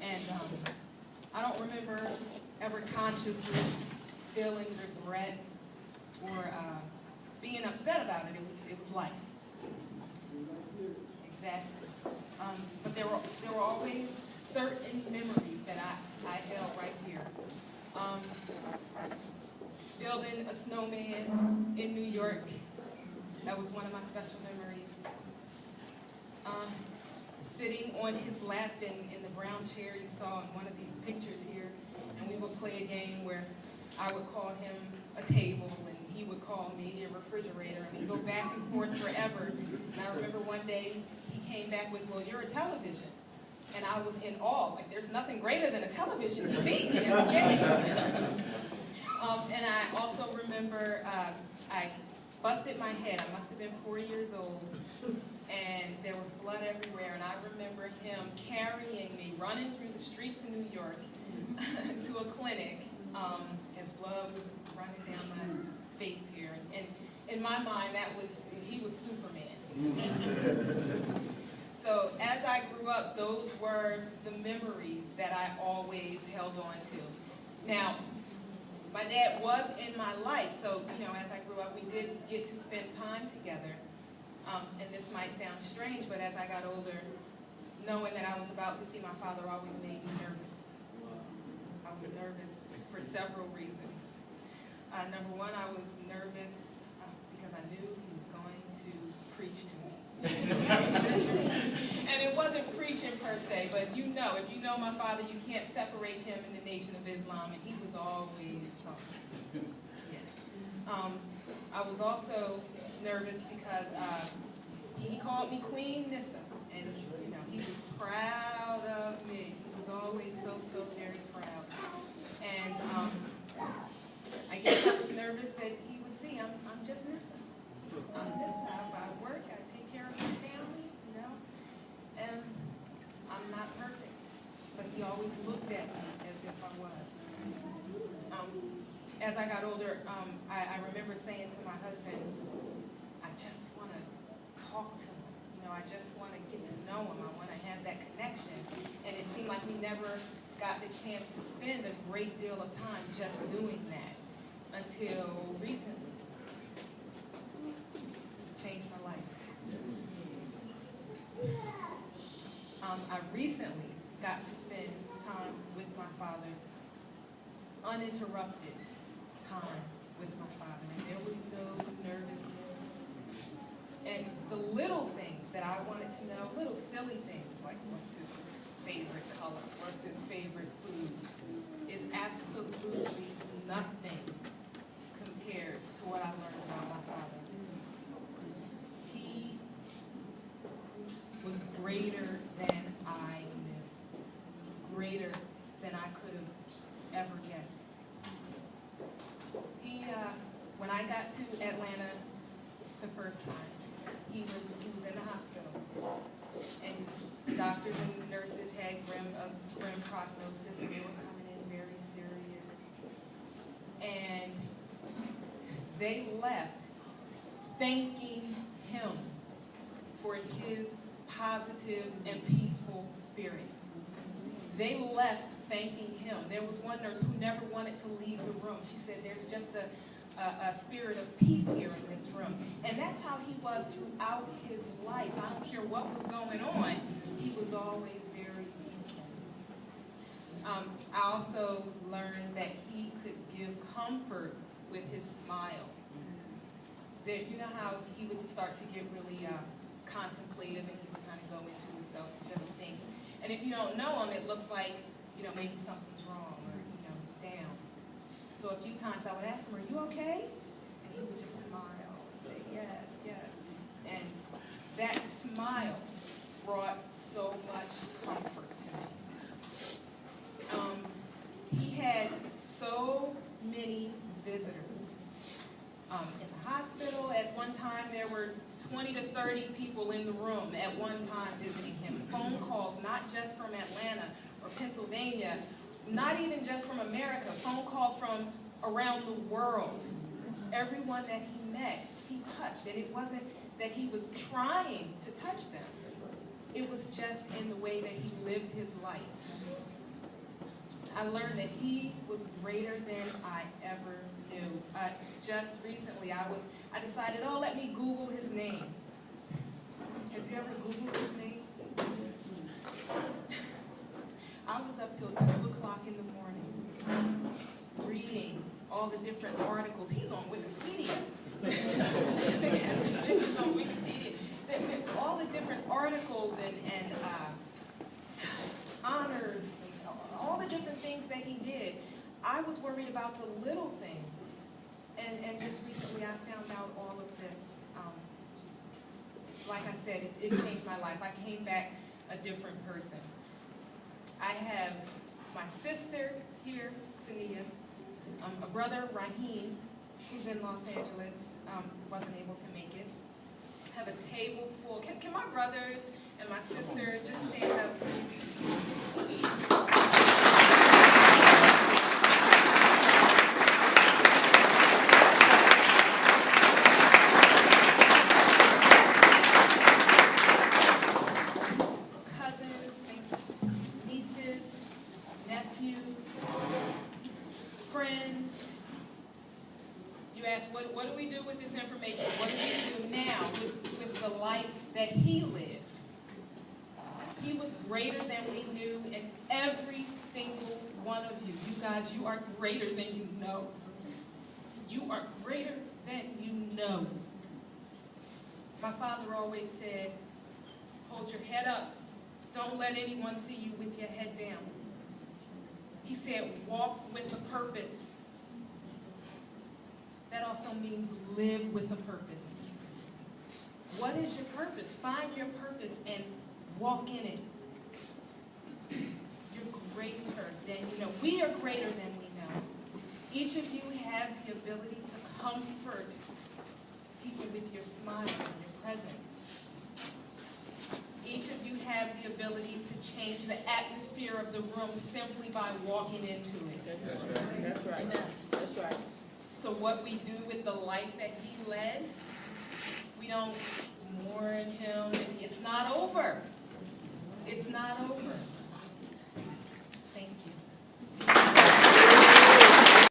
And I don't remember ever consciously feeling regret or being upset about it. It was life. Exactly. But there were always certain memories that I held right here. Building a snowman in New York. That was one of my special memories. Sitting on his lap in the brown chair you saw in one of these pictures here, and we would play a game where I would call him a table and he would call me a refrigerator, and we'd go back and forth forever. And I remember one day he came back with, "Well, you're a television." And I was in awe, like there's nothing greater than a television. You beat me at the game. And I also remember I busted my head. I must have been 4 years old, and there was blood everywhere. And I remember him carrying me, running through the streets of New York to a clinic. His blood was running down my face here. And in my mind, he was Superman. So as I grew up, those were the memories that I always held on to. Now, my dad was in my life, so as I grew up, we did get to spend time together. And this might sound strange, but as I got older, knowing that I was about to see my father always made me nervous. I was nervous for several reasons. Number one, I was nervous because I knew he was going to preach to me. And it wasn't preaching per se, but if you know my father, you can't separate him in the Nation of Islam, and he was always talking. Yeah. I was also nervous because he called me Queen Nissa, and he was proud of me. He was always so very proud. And I guess I was nervous that he would see I'm just Nissa. I'm Nissa. I work, I take care of my family, and I'm not perfect. But he always looked at me as if I was. As I got older, I remember saying to my husband, I just want to talk to him. I just want to get to know him. I want to have that connection. And it seemed like we never got the chance to spend a great deal of time just doing that until recently. It changed my life. I recently got to spend time with my father, uninterrupted time with my father, and there was no nervousness. And the little things that I wanted to know, little silly things like what's his favorite color, what's his favorite food, is absolutely nothing compared to what I learned about my father. He was greater than I knew, greater than I could have ever guessed. When I got to Atlanta the first time, he was in the hospital, and doctors and nurses had grim prognosis, and they were coming in very serious. And they left thanking him for his positive and peaceful spirit. They left thanking him. There was one nurse who never wanted to leave the room. She said, "There's just a spirit of peace here in this room." And that's how he was throughout his life. I don't care what was going on, he was always very peaceful. I also learned that he could give comfort with his smile. That you know how he would start to get really contemplative, and he would kind of go into himself and just think. And if you don't know him, it looks like maybe something's wrong, or he's down. So a few times I would ask him, "Are you okay?" And he would just smile and say, "Yes, yes." And that smile brought so much comfort to me. He had so many visitors. In the hospital, at one time, there were 20 to 30 people in the room at one time visiting him. Phone calls, not just from Atlanta or Pennsylvania, not even just from America, phone calls from around the world. Everyone that he met, he touched. And it wasn't that he was trying to touch them. It was just in the way that he lived his life. I learned that he was greater than I ever knew. Just recently, I decided, oh, let me Google his name. Have you ever Googled his name? I was up till 2 o'clock in the morning reading all the different articles. He's on Wikipedia. He's on Wikipedia. All the different articles and honors, and all the different things that he did. I was worried about the little things. And just recently I found out all of this. Like I said, it changed my life. I came back a different person. I have my sister here, Sania, a brother, Raheem, who's in Los Angeles, wasn't able to make it. I have a table full. Can my brothers and my sister just stand up, please? Friends, you ask, what do we do with this information? What do we do now with the life that he lived? He was greater than we knew, and every single one of you, you guys, you are greater than you know. You are greater than you know. My father always said, hold your head up. Don't let anyone see you with your head down. He said, walk with a purpose. That also means live with a purpose. What is your purpose? Find your purpose and walk in it. You're greater than you know. We are greater than we know. Each of you have the ability to comfort people with your smile and your presence. Each of you have the ability to change the atmosphere of the room simply by walking into it. That's right. That's right. So what we do with the life that he led, we don't mourn him. It's not over. It's not over.